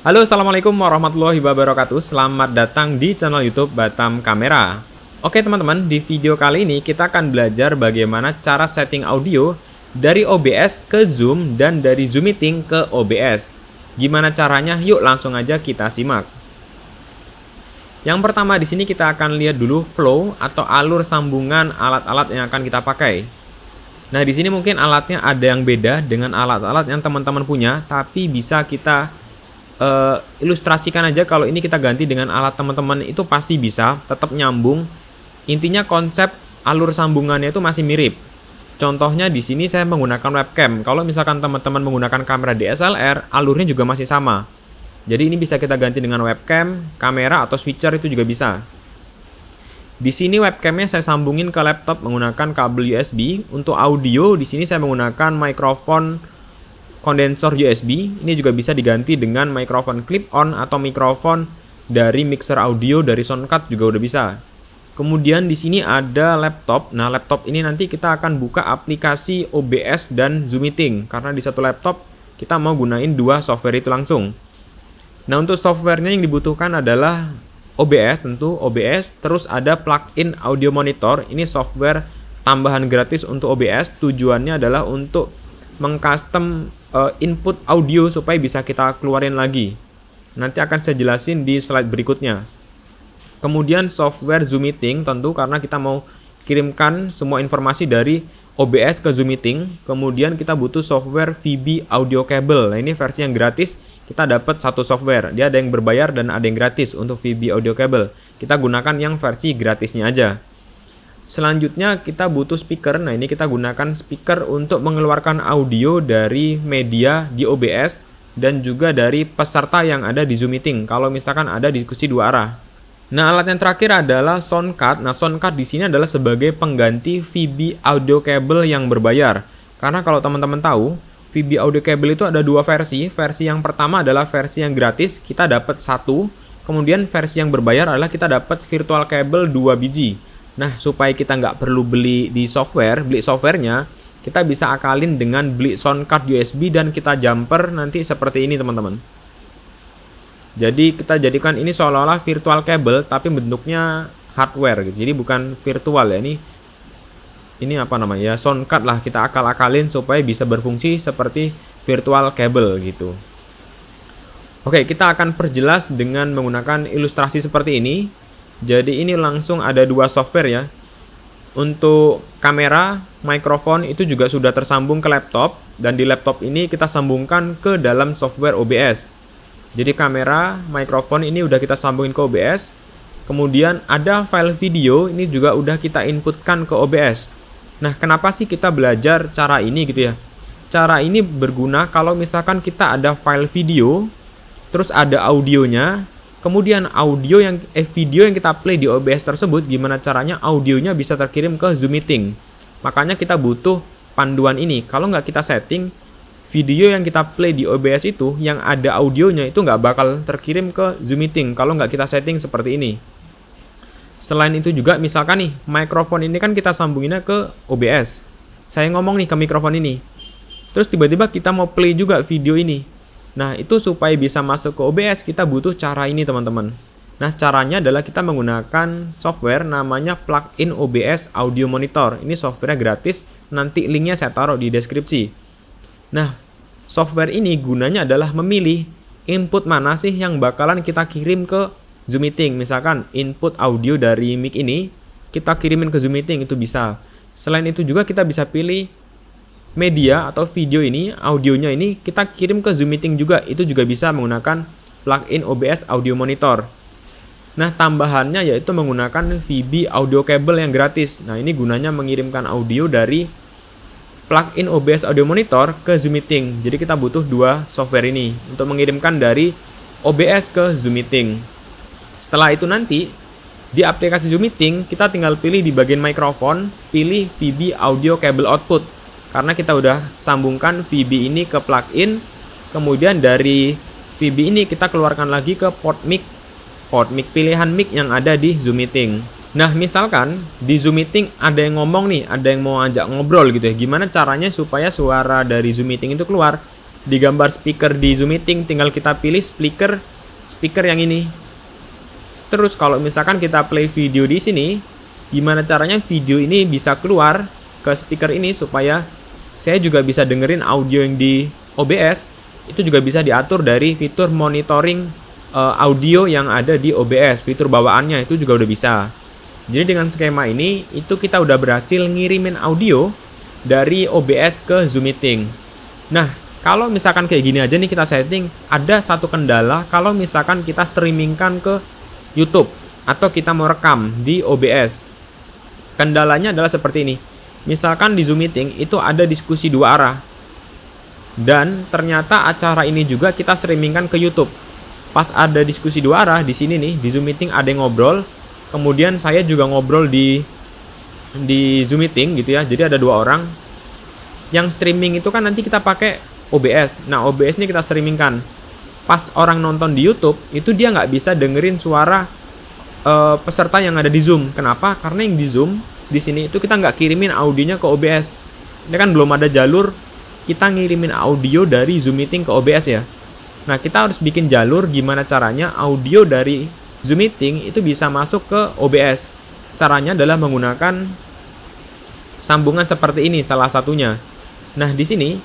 Halo, assalamualaikum warahmatullahi wabarakatuh. Selamat datang di channel YouTube Batam Kamera. Oke teman-teman, di video kali ini kita akan belajar bagaimana cara setting audio dari OBS ke Zoom dan dari Zoom Meeting ke OBS. Gimana caranya? Yuk langsung aja kita simak. Yang pertama di sini kita akan lihat dulu flow atau alur sambungan alat-alat yang akan kita pakai. Nah, di sini mungkin alatnya ada yang beda dengan alat-alat yang teman-teman punya, tapi bisa kita ilustrasikan aja. Kalau ini kita ganti dengan alat teman-teman itu pasti bisa tetap nyambung. Intinya konsep alur sambungannya itu masih mirip. Contohnya di sini saya menggunakan webcam. Kalau misalkan teman-teman menggunakan kamera DSLR, alurnya juga masih sama. Jadi ini bisa kita ganti dengan webcam, kamera atau switcher itu juga bisa. Di sini webcamnya saya sambungin ke laptop menggunakan kabel USB. Untuk audio di sini saya menggunakan mikrofon kondensor USB. Ini juga bisa diganti dengan mikrofon clip-on atau mikrofon dari mixer audio dari Soundcard juga udah bisa. Kemudian di sini ada laptop. Nah, laptop ini nanti kita akan buka aplikasi OBS dan Zoom Meeting karena di satu laptop kita mau gunain dua software itu langsung. Nah, untuk softwarenya yang dibutuhkan adalah OBS, tentu OBS, terus ada plugin audio monitor. Ini software tambahan gratis untuk OBS. Tujuannya adalah untuk mengcustom input audio supaya bisa kita keluarin lagi. Nanti akan saya jelasin di slide berikutnya. Kemudian software Zoom Meeting tentu karena kita mau kirimkan semua informasi dari OBS ke Zoom Meeting. Kemudian kita butuh software VB Audio Cable. Nah, ini versi yang gratis. Kita dapat satu software. Dia ada yang berbayar dan ada yang gratis untuk VB Audio Cable. Kita gunakan yang versi gratisnya aja. Selanjutnya kita butuh speaker. Nah, ini kita gunakan speaker untuk mengeluarkan audio dari media di OBS dan juga dari peserta yang ada di Zoom Meeting kalau misalkan ada diskusi dua arah. Nah, alat yang terakhir adalah Soundcard. Nah, Soundcard di sini adalah sebagai pengganti VB Audio Cable yang berbayar. Karena kalau teman-teman tahu, VB Audio Cable itu ada dua versi. Versi yang pertama adalah versi yang gratis, kita dapat satu. Kemudian versi yang berbayar adalah kita dapat virtual cable 2 biji. Nah, supaya kita nggak perlu beli softwarenya, kita bisa akalin dengan beli soundcard USB dan kita jumper nanti seperti ini teman-teman. Jadi kita jadikan ini seolah-olah virtual cable tapi bentuknya hardware gitu. Jadi bukan virtual ya, ini apa namanya ya, soundcard lah, kita akal-akalin supaya bisa berfungsi seperti virtual cable gitu. Oke, kita akan perjelas dengan menggunakan ilustrasi seperti ini. Jadi ini langsung ada dua software ya. Untuk kamera, mikrofon itu juga sudah tersambung ke laptop. Dan di laptop ini kita sambungkan ke dalam software OBS. Jadi kamera, mikrofon ini udah kita sambungin ke OBS. Kemudian ada file video, ini juga udah kita inputkan ke OBS. Nah, kenapa sih kita belajar cara ini gitu ya? Cara ini berguna kalau misalkan kita ada file video, terus ada audionya. Kemudian video yang kita play di OBS tersebut, gimana caranya audionya bisa terkirim ke Zoom Meeting. Makanya kita butuh panduan ini. Kalau nggak kita setting, video yang kita play di OBS itu, yang ada audionya itu nggak bakal terkirim ke Zoom Meeting kalau nggak kita setting seperti ini. Selain itu juga, misalkan nih, mikrofon ini kan kita sambunginnya ke OBS. Saya ngomong nih ke mikrofon ini. Terus tiba-tiba kita mau play juga video ini. Nah, itu supaya bisa masuk ke OBS, kita butuh cara ini teman-teman. Nah, caranya adalah kita menggunakan software namanya plugin OBS Audio Monitor. Ini software gratis, nanti linknya saya taruh di deskripsi. Nah, software ini gunanya adalah memilih input mana sih yang bakalan kita kirim ke Zoom Meeting. Misalkan input audio dari mic ini, kita kirimin ke Zoom Meeting, itu bisa. Selain itu juga kita bisa pilih media atau video ini, audionya ini kita kirim ke Zoom Meeting juga. Itu juga bisa menggunakan plugin OBS Audio Monitor. Nah, tambahannya yaitu menggunakan VB Audio Cable yang gratis. Nah, ini gunanya mengirimkan audio dari plugin OBS Audio Monitor ke Zoom Meeting. Jadi kita butuh dua software ini untuk mengirimkan dari OBS ke Zoom Meeting. Setelah itu nanti di aplikasi Zoom Meeting kita tinggal pilih di bagian mikrofon, pilih VB Audio Cable Output. Karena kita udah sambungkan VB ini ke plugin, kemudian dari VB ini kita keluarkan lagi ke port mic pilihan mic yang ada di Zoom Meeting. Nah, misalkan di Zoom Meeting ada yang ngomong nih, ada yang mau ajak ngobrol gitu ya. Gimana caranya supaya suara dari Zoom Meeting itu keluar? di gambar speaker di Zoom Meeting, tinggal kita pilih speaker yang ini. Terus kalau misalkan kita play video di sini, gimana caranya video ini bisa keluar ke speaker ini supaya saya juga bisa dengerin audio yang di OBS. Itu juga bisa diatur dari fitur monitoring audio yang ada di OBS, fitur bawaannya itu juga udah bisa. Jadi dengan skema ini, itu kita udah berhasil ngirimin audio dari OBS ke Zoom Meeting. Nah, kalau misalkan kayak gini aja nih kita setting, ada satu kendala kalau misalkan kita streamingkan ke YouTube atau kita mau rekam di OBS. Kendalanya adalah seperti ini. Misalkan di Zoom Meeting itu ada diskusi dua arah. Dan ternyata acara ini juga kita streamingkan ke YouTube. Pas ada diskusi dua arah di sini nih, di Zoom Meeting ada yang ngobrol, kemudian saya juga ngobrol di Zoom Meeting gitu ya. Jadi ada dua orang. Yang streaming itu kan nanti kita pakai OBS. Nah, OBS ini kita streamingkan. Pas orang nonton di YouTube, itu dia nggak bisa dengerin suara peserta yang ada di Zoom. Kenapa? Karena yang di Zoom di sini itu kita nggak kirimin audionya ke OBS. Ini kan belum ada jalur kita ngirimin audio dari Zoom Meeting ke OBS ya. Nah, kita harus bikin jalur gimana caranya audio dari Zoom Meeting itu bisa masuk ke OBS. Caranya adalah menggunakan sambungan seperti ini salah satunya. Nah, di sini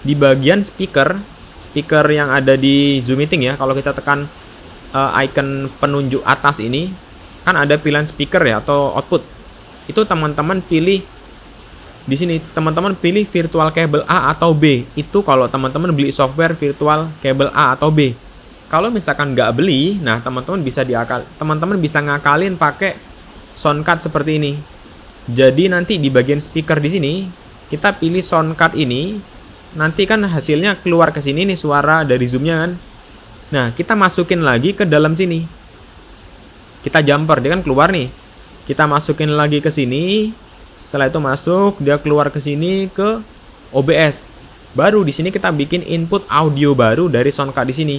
di bagian speaker yang ada di Zoom Meeting ya, kalau kita tekan icon penunjuk atas ini kan ada pilihan speaker ya atau output. Itu teman-teman pilih di sini, teman-teman pilih virtual kabel A atau B. Itu kalau teman-teman beli software virtual kabel A atau B. Kalau misalkan nggak beli, nah teman-teman bisa ngakalin pakai soundcard seperti ini. Jadi nanti di bagian speaker di sini kita pilih soundcard ini. Nanti kan hasilnya keluar ke sini nih suara dari zoomnya kan. Nah, kita masukin lagi ke dalam sini. Kita jumper, dia kan keluar nih. Kita masukin lagi ke sini. Setelah itu masuk, dia keluar ke sini ke OBS. Baru di sini kita bikin input audio baru dari soundcard di sini.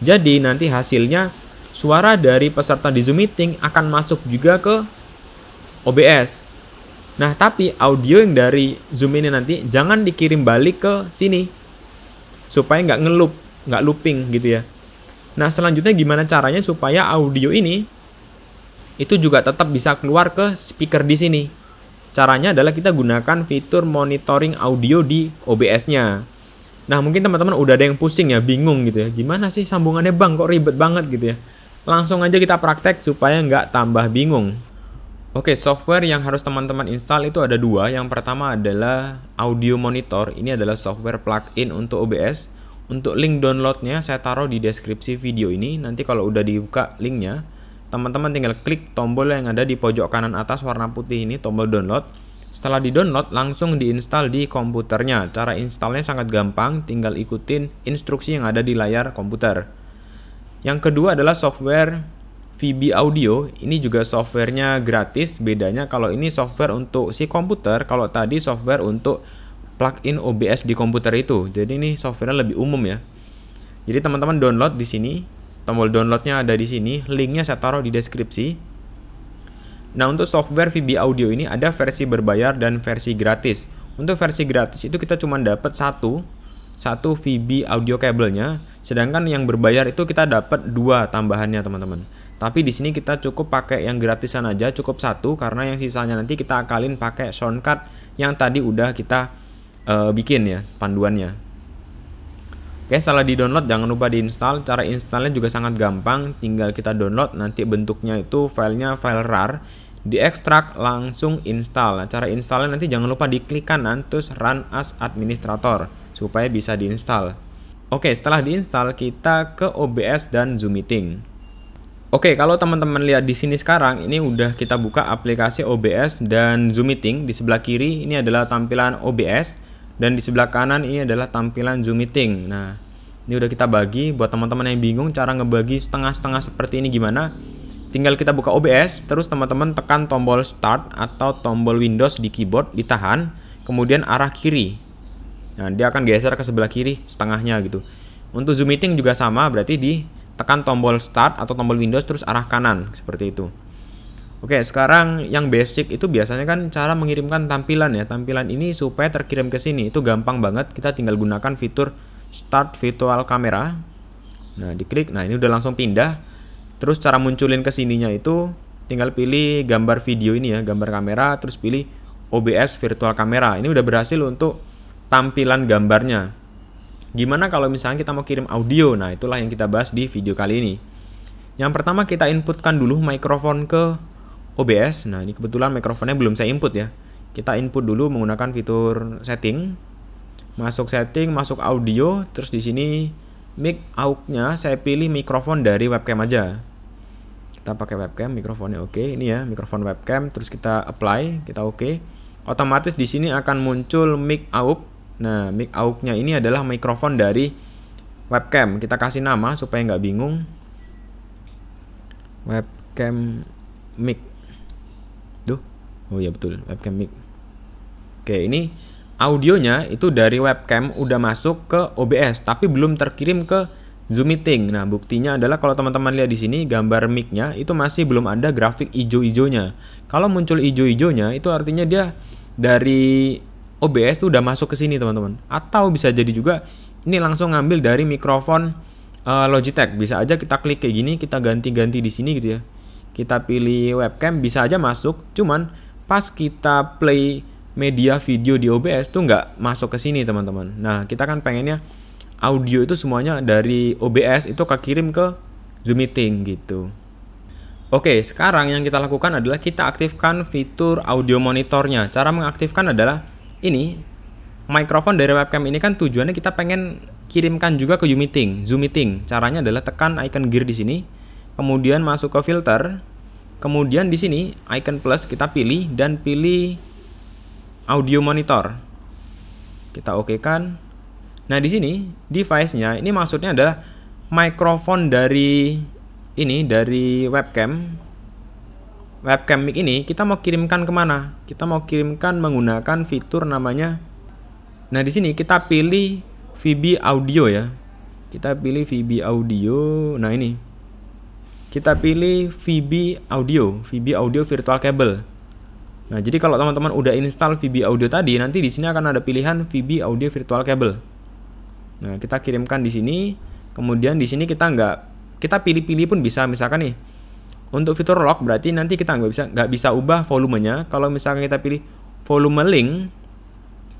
Jadi nanti hasilnya suara dari peserta di Zoom Meeting akan masuk juga ke OBS. Nah, tapi audio yang dari Zoom ini nanti jangan dikirim balik ke sini supaya nggak looping gitu ya. Nah, selanjutnya gimana caranya supaya audio ini itu juga tetap bisa keluar ke speaker di sini? Caranya adalah kita gunakan fitur monitoring audio di OBS-nya. Nah, mungkin teman-teman udah ada yang pusing ya, bingung gitu ya. Gimana sih sambungannya bang, kok ribet banget gitu ya. Langsung aja kita praktek supaya nggak tambah bingung. Oke, software yang harus teman-teman install itu ada dua. Yang pertama adalah Audio Monitor. Ini adalah software plugin untuk OBS. Untuk link downloadnya saya taruh di deskripsi video ini. Nanti kalau udah dibuka linknya, teman-teman tinggal klik tombol yang ada di pojok kanan atas warna putih ini, tombol download. Setelah di-download, langsung diinstal di komputernya. Cara installnya sangat gampang, tinggal ikutin instruksi yang ada di layar komputer. Yang kedua adalah software VB Audio. Ini juga softwarenya gratis. Bedanya kalau ini software untuk si komputer, kalau tadi software untuk plugin OBS di komputer itu. Jadi ini softwarenya lebih umum ya. Jadi teman-teman download di sini. Tombol downloadnya ada di sini. Linknya saya taruh di deskripsi. Nah, untuk software VB Audio ini ada versi berbayar dan versi gratis. Untuk versi gratis itu kita cuma dapat satu VB audio kabelnya. Sedangkan yang berbayar itu kita dapat dua tambahannya teman-teman. Tapi di sini kita cukup pakai yang gratisan aja, cukup satu, karena yang sisanya nanti kita akalin pakai soundcard yang tadi udah kita bikin ya panduannya. Oke, setelah di-download jangan lupa diinstal. Cara installnya juga sangat gampang, tinggal kita download, nanti bentuknya itu filenya file RAR, diekstrak langsung install. Nah, cara installnya nanti jangan lupa diklik kanan terus run as administrator supaya bisa diinstal. Oke, setelah diinstal kita ke OBS dan Zoom Meeting. Oke, kalau teman-teman lihat di sini sekarang, ini udah kita buka aplikasi OBS dan Zoom Meeting. Di sebelah kiri ini adalah tampilan OBS dan di sebelah kanan ini adalah tampilan Zoom Meeting. Nah, ini udah kita bagi. Buat teman-teman yang bingung cara ngebagi setengah-setengah seperti ini gimana, tinggal kita buka OBS, terus teman-teman tekan tombol Start atau tombol Windows di keyboard, ditahan, kemudian arah kiri. Nah, dia akan geser ke sebelah kiri setengahnya gitu. Untuk Zoom Meeting juga sama, berarti tekan tombol Start atau tombol Windows terus arah kanan seperti itu. Oke, sekarang yang basic itu biasanya kan cara mengirimkan tampilan ya. Tampilan ini supaya terkirim ke sini itu gampang banget. Kita tinggal gunakan fitur Start Virtual Camera. Nah, diklik. Nah, ini udah langsung pindah. Terus cara munculin ke sininya itu tinggal pilih gambar video ini ya, gambar kamera, terus pilih OBS Virtual Camera. Ini udah berhasil untuk tampilan gambarnya. Gimana kalau misalnya kita mau kirim audio? Nah, itulah yang kita bahas di video kali ini. Yang pertama kita inputkan dulu mikrofon ke OBS. Nah, ini kebetulan mikrofonnya belum saya input ya. Kita input dulu menggunakan fitur setting. Masuk setting, masuk audio, terus di sini mic aux-nya saya pilih mikrofon dari webcam aja. Kita pakai webcam, mikrofonnya oke. Ini ya, mikrofon webcam, terus kita apply, kita oke. Otomatis di sini akan muncul mic aux. Nah, mic aux-nya ini adalah mikrofon dari webcam. Kita kasih nama supaya nggak bingung. Webcam mic. Oh ya betul, webcam mic. Oke, ini audionya itu dari webcam udah masuk ke OBS, tapi belum terkirim ke Zoom Meeting. Nah, buktinya adalah kalau teman-teman lihat di sini gambar mic-nya itu masih belum ada grafik ijo-ijonya. Kalau muncul ijo-ijonya itu artinya dia dari OBS itu udah masuk ke sini, teman-teman. Atau bisa jadi juga ini langsung ngambil dari mikrofon Logitech. Bisa aja kita klik kayak gini, kita ganti-ganti di sini gitu ya. Kita pilih webcam, bisa aja masuk, cuman pas kita play media video di OBS tuh nggak masuk ke sini, teman-teman. Nah, kita kan pengennya audio itu semuanya dari OBS itu kekirim ke Zoom Meeting gitu. Oke, sekarang yang kita lakukan adalah kita aktifkan fitur audio monitornya. Cara mengaktifkan adalah ini, mikrofon dari webcam ini kan tujuannya kita pengen kirimkan juga ke Zoom Meeting. Caranya adalah tekan icon gear di sini, kemudian masuk ke filter. Kemudian di sini icon plus kita pilih dan pilih audio monitor. Kita okekan. Nah, di sini device-nya ini maksudnya adalah mikrofon dari webcam. Webcam mic ini kita mau kirimkan kemana? Kita mau kirimkan menggunakan fitur namanya. Nah, di sini kita pilih VB Audio ya. Kita pilih VB Audio. Nah, ini. Kita pilih VB Audio Virtual Cable. Nah, jadi kalau teman-teman udah install VB Audio tadi, nanti di sini akan ada pilihan VB Audio Virtual Cable. Nah, kita kirimkan di sini. Kemudian di sini kita pilih-pilih pun bisa. Misalkan nih, untuk fitur lock berarti nanti kita nggak bisa ubah volumenya. Kalau misalkan kita pilih volume link,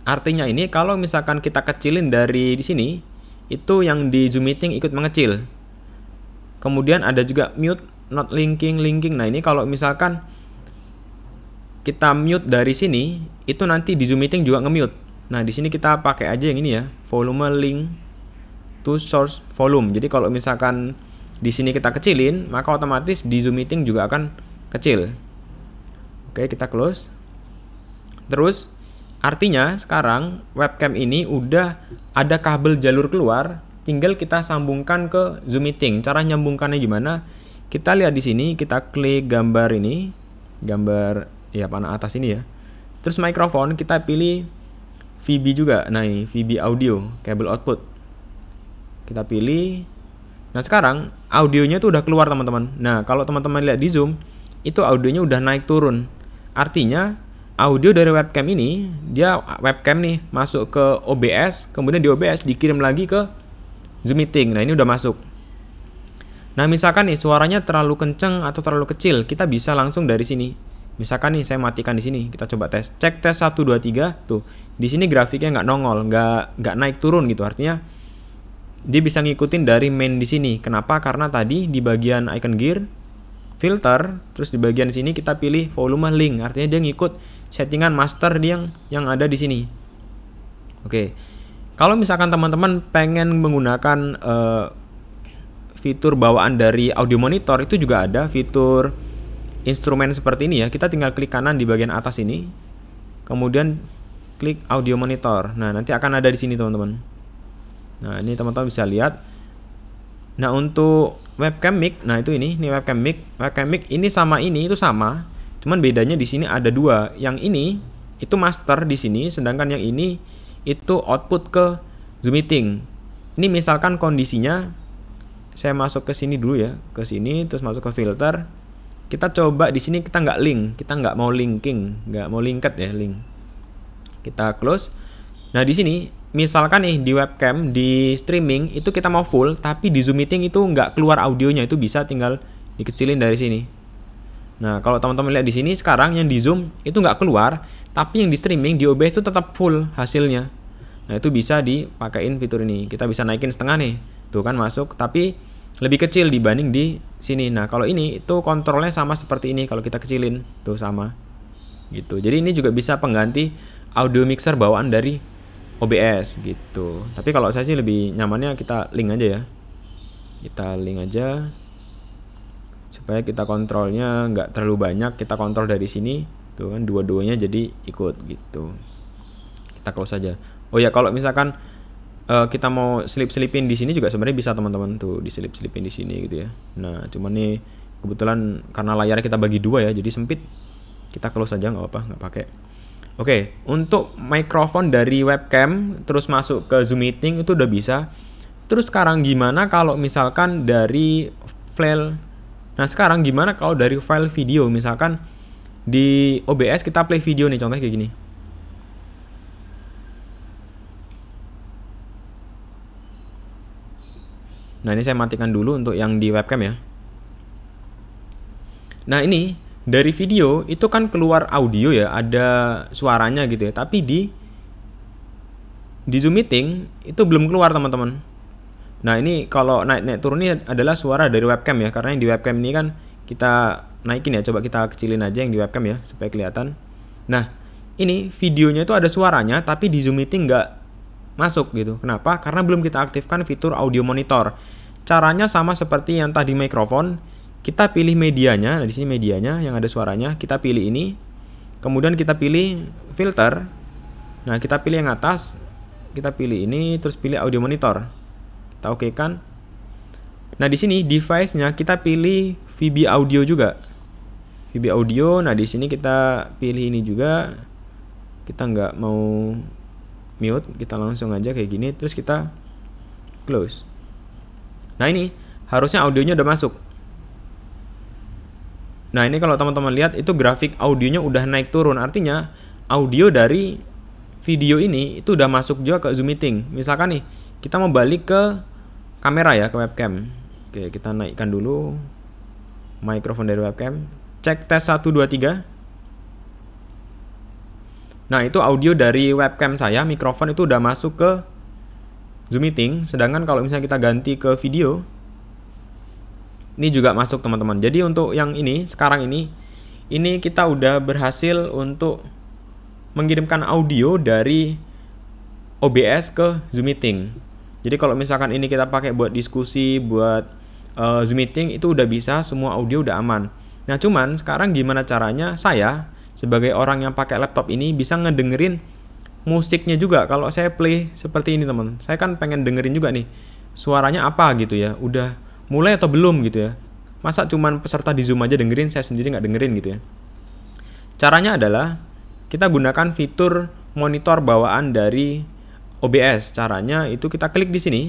artinya ini kalau misalkan kita kecilin dari di sini, itu yang di Zoom Meeting ikut mengecil. Kemudian ada juga mute, not linking. Nah, ini kalau misalkan kita mute dari sini, itu nanti di Zoom Meeting juga nge-mute. Nah, di sini kita pakai aja yang ini ya, volume link to source volume. Jadi kalau misalkan di sini kita kecilin, maka otomatis di Zoom Meeting juga akan kecil. Oke, kita close. Terus artinya sekarang webcam ini udah ada kabel jalur keluar. Tinggal kita sambungkan ke Zoom Meeting. Cara nyambungkannya gimana? Kita lihat di sini, kita klik gambar ini, gambar ya panah atas ini ya. Terus mikrofon kita pilih VB juga. Nah, ini VB Audio, kabel output. Kita pilih. Nah, sekarang audionya tuh udah keluar, teman-teman. Nah, kalau teman-teman lihat di Zoom, itu audionya udah naik turun. Artinya audio dari webcam ini, dia webcam nih masuk ke OBS, kemudian di OBS dikirim lagi ke Zoom Meeting. Nah, ini udah masuk. Nah, misalkan nih suaranya terlalu kenceng atau terlalu kecil, kita bisa langsung dari sini. Misalkan nih saya matikan di sini, kita coba tes. Cek tes 1 2 3. Tuh, di sini grafiknya nggak nongol, nggak naik turun gitu. Artinya dia bisa ngikutin dari main di sini. Kenapa? Karena tadi di bagian icon gear, filter, terus di bagian sini kita pilih volume link. Artinya dia ngikut settingan master yang ada di sini. Oke. Kalau misalkan teman-teman pengen menggunakan fitur bawaan dari audio monitor, itu juga ada fitur instrumen seperti ini ya. Kita tinggal klik kanan di bagian atas ini, kemudian klik audio monitor. Nah, nanti akan ada di sini, teman-teman. Nah, ini teman-teman bisa lihat. Nah, untuk webcam mic, nah itu ini webcam mic. Webcam mic ini sama ini itu sama, cuman bedanya di sini ada dua. Yang ini itu master di sini, sedangkan yang ini itu output ke Zoom Meeting. Ini misalkan kondisinya saya masuk ke sini dulu ya, ke sini terus masuk ke filter. Kita coba di sini kita nggak link, kita nggak mau linking, nggak mau linked ya link. Kita close. Nah di sini misalkan nih di webcam di streaming itu kita mau full, tapi di Zoom meeting itu nggak keluar audionya, itu bisa tinggal dikecilin dari sini. Nah kalau teman-teman lihat di sini sekarang yang di Zoom itu nggak keluar, tapi yang di streaming di OBS itu tetap full hasilnya. Nah itu bisa dipakein fitur ini. Kita bisa naikin setengah nih, tuh kan masuk, tapi lebih kecil dibanding di sini. Nah kalau ini itu kontrolnya sama seperti ini, kalau kita kecilin tuh sama gitu. Jadi ini juga bisa pengganti audio mixer bawaan dari OBS gitu. Tapi kalau saya sih lebih nyamannya kita link aja ya. Kita link aja supaya kita kontrolnya nggak terlalu banyak. Kita kontrol dari sini tuh kan, dua-duanya jadi ikut gitu. Kita close aja. Oh ya kalau misalkan kita mau selipin di sini juga sebenarnya bisa teman-teman, tuh diselip-selipin di sini gitu ya. Nah cuman nih kebetulan karena layarnya kita bagi dua ya, jadi sempit. Kita close aja nggak apa-apa, nggak pakai. Oke, untuk mikrofon dari webcam terus masuk ke Zoom meeting itu udah bisa. Terus sekarang gimana kalau misalkan dari file? Nah sekarang gimana kalau dari file video? Misalkan di OBS kita play video nih, contohnya kayak gini. Nah ini saya matikan dulu untuk yang di webcam ya. Nah ini dari video itu kan keluar audio ya, ada suaranya gitu ya. Tapi di Zoom meeting itu belum keluar teman-teman. Nah ini kalau naik turun ini adalah suara dari webcam ya, karena yang di webcam ini kan kita naikin ya. Coba kita kecilin aja yang di webcam ya supaya kelihatan. Nah ini videonya itu ada suaranya, tapi di Zoom meeting nggak masuk gitu. Kenapa? Karena belum kita aktifkan fitur audio monitor. Caranya sama seperti yang tadi mikrofon. Kita pilih medianya. Nah, di sini medianya yang ada suaranya, kita pilih ini. Kemudian kita pilih filter. Nah, kita pilih yang atas. Kita pilih ini, terus pilih audio monitor. Kita oke kan? Nah, di sini device-nya kita pilih VB audio juga. VB audio. Nah, di sini kita pilih ini juga. Kita nggak mau mute, kita langsung aja kayak gini, terus kita close. Nah ini harusnya audionya udah masuk. Nah ini kalau teman-teman lihat itu grafik audionya udah naik turun, artinya audio dari video ini itu udah masuk juga ke Zoom meeting. Misalkan nih kita mau balik ke kamera ya, ke webcam. Oke, kita naikkan dulu mikrofon dari webcam. Cek tes 1 2 3. Nah itu audio dari webcam saya, mikrofon itu udah masuk ke Zoom meeting. Sedangkan kalau misalnya kita ganti ke video, ini juga masuk teman-teman. Jadi untuk yang ini, sekarang ini kita udah berhasil untuk mengirimkan audio dari OBS ke Zoom meeting. Jadi kalau misalkan ini kita pakai buat diskusi, buat Zoom meeting, itu udah bisa, semua audio udah aman. Nah cuman sekarang gimana caranya saya sebagai orang yang pakai laptop ini bisa ngedengerin musiknya juga. Kalau saya play seperti ini teman, saya kan pengen dengerin juga nih suaranya apa gitu ya, udah mulai atau belum gitu ya. Masa cuman peserta di Zoom aja dengerin, saya sendiri nggak dengerin gitu ya. Caranya adalah kita gunakan fitur monitor bawaan dari OBS. Caranya itu kita klik di sini,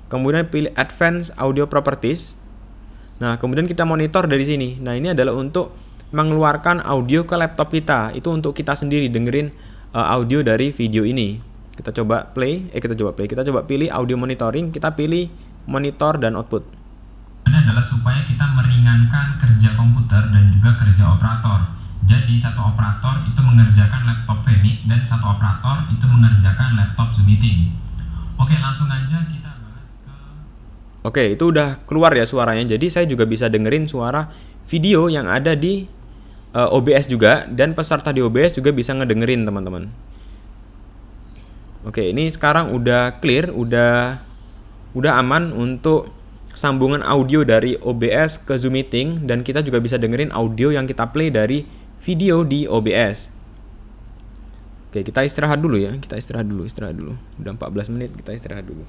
kemudian pilih Advanced Audio Properties. Nah kemudian kita monitor dari sini. Nah ini adalah untuk mengeluarkan audio ke laptop kita, itu untuk kita sendiri dengerin audio dari video ini. Kita coba play, kita coba pilih audio monitoring, kita pilih monitor dan output. Ini adalah supaya kita meringankan kerja komputer dan juga kerja operator. Jadi satu operator itu mengerjakan laptop Vmix dan satu operator itu mengerjakan laptop Zoom meeting. Oke, langsung aja kita bahas ke. Oke, itu udah keluar ya suaranya. Jadi saya juga bisa dengerin suara video yang ada di OBS juga, dan peserta di OBS juga bisa ngedengerin teman-teman. Oke, ini sekarang udah clear, udah aman untuk sambungan audio dari OBS ke Zoom meeting, dan kita juga bisa dengerin audio yang kita play dari video di OBS. Oke, kita istirahat dulu ya, kita istirahat dulu. Udah 14 menit, kita istirahat dulu.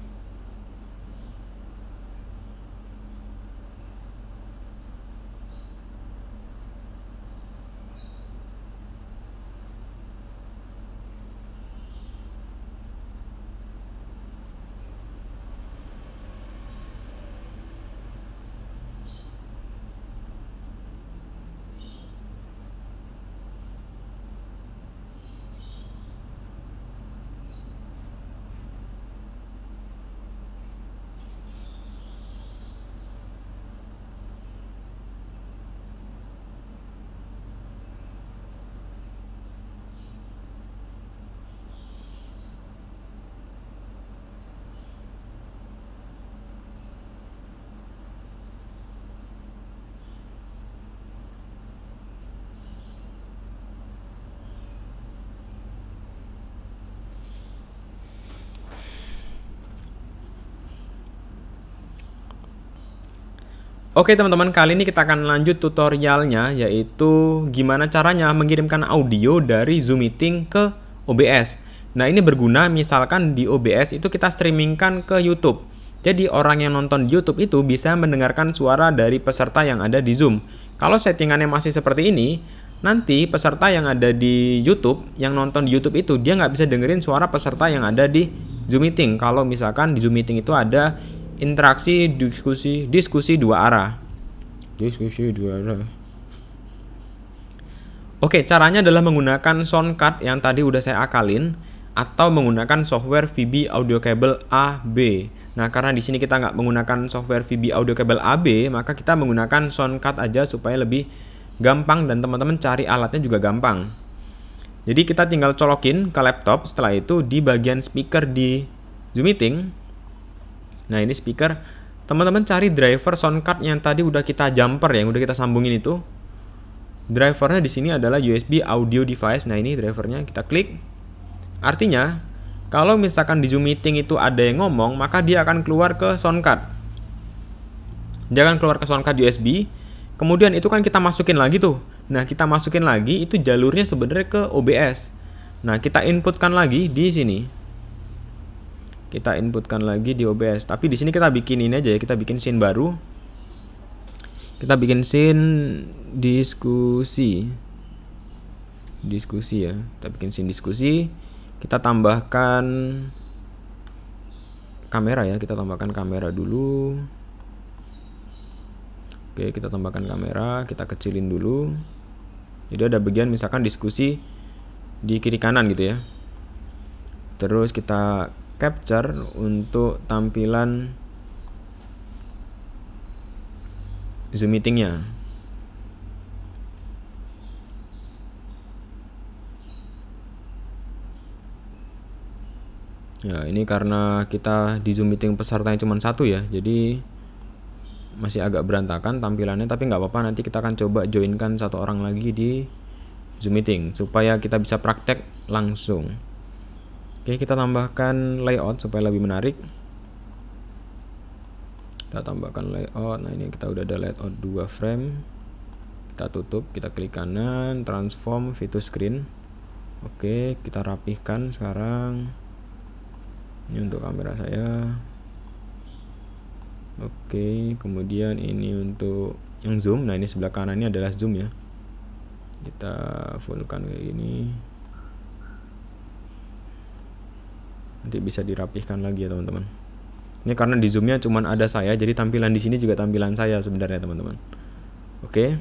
Oke teman-teman, kali ini kita akan lanjut tutorialnya, yaitu gimana caranya mengirimkan audio dari Zoom Meeting ke OBS. Nah, ini berguna misalkan di OBS itu kita streamingkan ke YouTube. Jadi orang yang nonton di YouTube itu bisa mendengarkan suara dari peserta yang ada di Zoom. Kalau settingannya masih seperti ini, nanti peserta yang ada di YouTube, yang nonton di YouTube itu, dia nggak bisa dengerin suara peserta yang ada di Zoom Meeting. Kalau misalkan di Zoom Meeting itu ada interaksi diskusi dua arah. Oke, caranya adalah menggunakan soundcard yang tadi udah saya akalin atau menggunakan software VB Audio Cable AB. Nah, karena di sini kita nggak menggunakan software VB Audio Cable AB, maka kita menggunakan soundcard aja supaya lebih gampang dan teman-teman cari alatnya juga gampang. Jadi kita tinggal colokin ke laptop. Setelah itu di bagian speaker di Zoom Meeting. Nah, ini speaker. Teman-teman cari driver soundcard yang tadi udah kita jumper ya, yang udah kita sambungin itu. Drivernya di sini adalah USB audio device. Nah, ini drivernya, kita klik. Artinya, kalau misalkan di Zoom Meeting itu ada yang ngomong, maka dia akan keluar ke soundcard. Dia akan keluar ke soundcard USB. Kemudian itu kan kita masukin lagi tuh. Nah, kita masukin lagi, itu jalurnya sebenarnya ke OBS. Nah, kita inputkan lagi di sini. Kita inputkan lagi di OBS. Tapi di sini kita bikin ini aja ya, kita bikin scene baru. Kita bikin scene diskusi ya. Kita bikin scene diskusi. Kita tambahkan kamera ya, kita tambahkan kamera dulu. Oke, kita tambahkan kamera, kita kecilin dulu. Jadi ada bagian misalkan diskusi di kiri kanan gitu ya. Terus kita capture untuk tampilan Zoom Meeting-nya. Ya, ini karena kita di Zoom Meeting pesertanya cuma satu ya, jadi masih agak berantakan tampilannya, tapi nggak apa-apa, nanti kita akan coba joinkan satu orang lagi di Zoom Meeting supaya kita bisa praktek langsung. Oke, kita tambahkan layout supaya lebih menarik. Kita tambahkan layout. Nah, ini kita udah ada layout 2 frame. Kita tutup, kita klik kanan, transform view to screen. Oke, kita rapihkan sekarang. Ini untuk kamera saya. Oke, kemudian ini untuk yang zoom. Nah, ini sebelah kanan ini adalah zoom ya. Kita fullkan kayak gini. Nanti bisa dirapihkan lagi ya teman-teman. Ini karena di zoomnya cuma ada saya, jadi tampilan di sini juga tampilan saya sebenarnya teman-teman. Oke,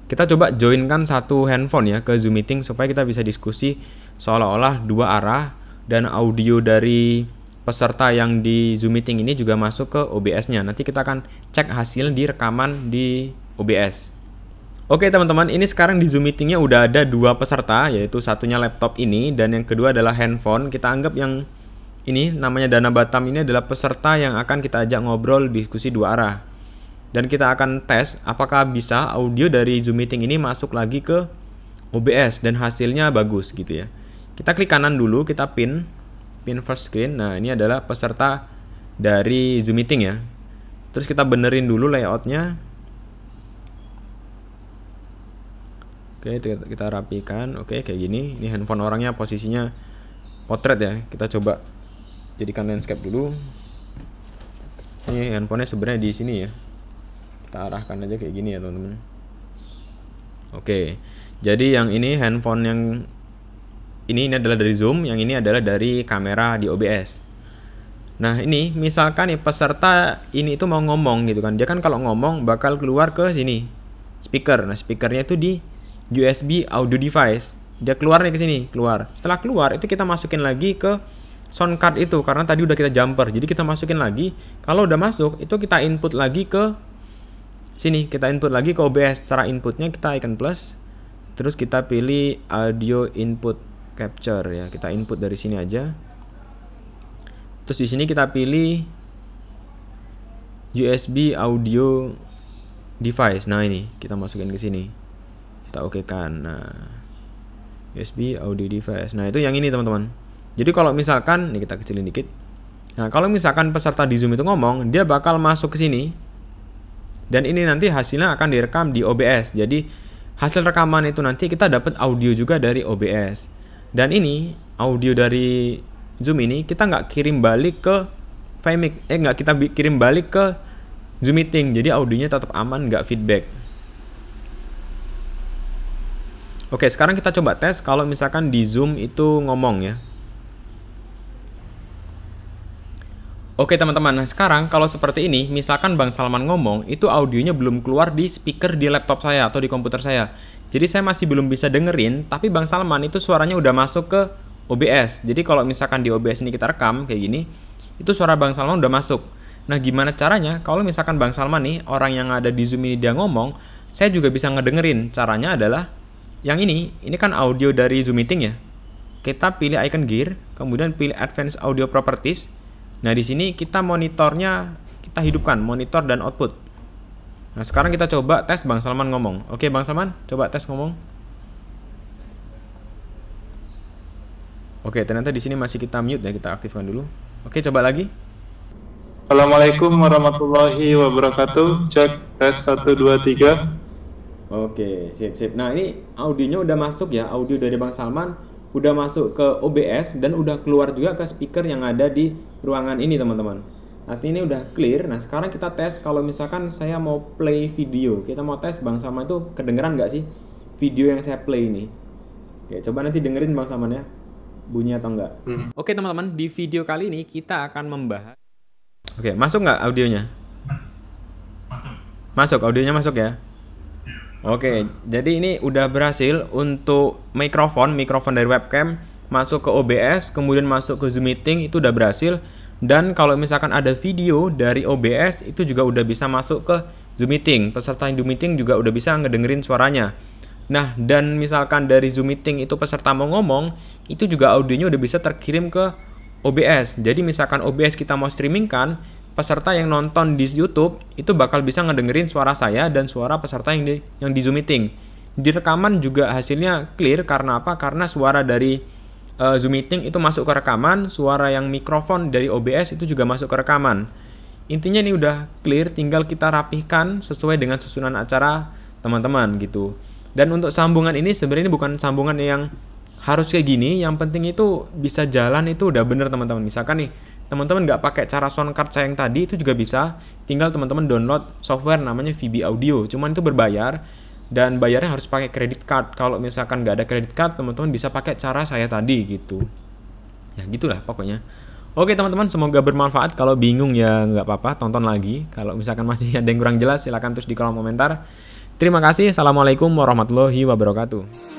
kita coba joinkan satu handphone ya ke Zoom Meeting supaya kita bisa diskusi seolah-olah dua arah, dan audio dari peserta yang di Zoom Meeting ini juga masuk ke OBS-nya. Nanti kita akan cek hasil di rekaman di OBS. Oke teman-teman, ini sekarang di Zoom Meeting-nya udah ada dua peserta, yaitu satunya laptop ini dan yang kedua adalah handphone. Kita anggap yang ini namanya Dana Batam ini adalah peserta yang akan kita ajak ngobrol diskusi dua arah. Dan kita akan tes apakah bisa audio dari Zoom Meeting ini masuk lagi ke OBS dan hasilnya bagus gitu ya. Kita klik kanan dulu, kita pin first screen. Nah, ini adalah peserta dari Zoom Meeting ya. Terus kita benerin dulu layoutnya. Oke, kita rapikan. Oke, kayak gini. Ini handphone orangnya posisinya potret ya. Kita coba jadikan landscape dulu. Ini handphonenya sebenarnya di sini ya. Kita arahkan aja kayak gini ya, teman-teman. Oke. Jadi yang ini handphone yang ini adalah dari Zoom, yang ini adalah dari kamera di OBS. Nah, ini misalkan nih peserta ini itu mau ngomong gitu kan. Dia kan kalau ngomong bakal keluar ke sini. Speaker. Nah, speakernya itu di USB audio device. Dia keluar nih ke sini, keluar. Setelah keluar itu kita masukin lagi ke soundcard itu karena tadi udah kita jumper. Jadi kita masukin lagi. Kalau udah masuk, itu kita input lagi ke sini. Kita input lagi ke OBS. Cara inputnya kita icon plus. Terus kita pilih audio input capture ya. Kita input dari sini aja. Terus di sini kita pilih USB audio device. Nah, ini kita masukin ke sini. Kita oke kan. Nah, USB audio device. Nah, itu yang ini teman-teman. Jadi kalau misalkan nih kita kecilin dikit. Nah, kalau misalkan peserta di Zoom itu ngomong, dia bakal masuk ke sini. Dan ini nanti hasilnya akan direkam di OBS. Jadi hasil rekaman itu nanti kita dapat audio juga dari OBS. Dan ini audio dari Zoom ini kita nggak kirim balik ke Vimic, nggak kita kirim balik ke Zoom Meeting. Jadi audionya tetap aman, nggak feedback. Oke, sekarang kita coba tes kalau misalkan di Zoom itu ngomong ya. Oke teman-teman, nah sekarang kalau seperti ini, misalkan Bang Salman ngomong, itu audionya belum keluar di speaker di laptop saya atau di komputer saya. Jadi saya masih belum bisa dengerin, tapi Bang Salman itu suaranya udah masuk ke OBS. Jadi kalau misalkan di OBS ini kita rekam kayak gini, itu suara Bang Salman udah masuk. Nah gimana caranya? Kalau misalkan Bang Salman nih, orang yang ada di Zoom ini dia ngomong, saya juga bisa ngedengerin. Caranya adalah yang ini kan audio dari Zoom Meeting ya. Kita pilih icon gear, kemudian pilih Advanced Audio Properties. Nah, di sini kita monitornya kita hidupkan, monitor dan output. Nah, sekarang kita coba tes Bang Salman ngomong. Oke, Bang Salman, coba tes ngomong. Oke, ternyata di sini masih kita mute ya, kita aktifkan dulu. Oke, coba lagi. Assalamualaikum warahmatullahi wabarakatuh. Cek tes 1 2 3. Oke, sip. Nah, ini audionya udah masuk ya, audio dari Bang Salman udah masuk ke OBS dan udah keluar juga ke speaker yang ada di ruangan ini teman-teman. Artinya ini udah clear. Nah sekarang kita tes kalau misalkan saya mau play video. Kita mau tes Bang Salman itu kedengeran nggak sih video yang saya play ini. Oke, coba nanti dengerin Bang Salman ya, bunyi atau enggak. Oke teman-teman, di video kali ini kita akan membahas. Oke, masuk nggak audionya? Masuk, audionya masuk ya. Oke, jadi ini udah berhasil untuk mikrofon dari webcam masuk ke OBS, kemudian masuk ke Zoom Meeting, itu udah berhasil. Dan kalau misalkan ada video dari OBS, itu juga udah bisa masuk ke Zoom Meeting. Peserta Zoom Meeting juga udah bisa ngedengerin suaranya. Nah, dan misalkan dari Zoom Meeting itu peserta mau ngomong, itu juga audionya udah bisa terkirim ke OBS. Jadi misalkan OBS kita mau streamingkan, peserta yang nonton di YouTube itu bakal bisa ngedengerin suara saya dan suara peserta yang di Zoom Meeting. Di rekaman juga hasilnya clear karena apa? Karena suara dari Zoom Meeting itu masuk ke rekaman, suara yang mikrofon dari OBS itu juga masuk ke rekaman. Intinya ini udah clear, tinggal kita rapihkan sesuai dengan susunan acara teman-teman gitu. Dan untuk sambungan ini sebenarnya bukan sambungan yang harus kayak gini, yang penting itu bisa jalan, itu udah bener teman-teman. Misalkan nih teman-teman nggak pakai cara soundcard saya yang tadi, itu juga bisa. Tinggal teman-teman download software namanya VB Audio. Cuman itu berbayar dan bayarnya harus pakai credit card. Kalau misalkan nggak ada credit card, teman-teman bisa pakai cara saya tadi gitu. Ya gitulah pokoknya. Oke teman-teman, semoga bermanfaat. Kalau bingung ya nggak apa-apa, tonton lagi. Kalau misalkan masih ada yang kurang jelas, silahkan tulis di kolom komentar. Terima kasih. Assalamualaikum warahmatullahi wabarakatuh.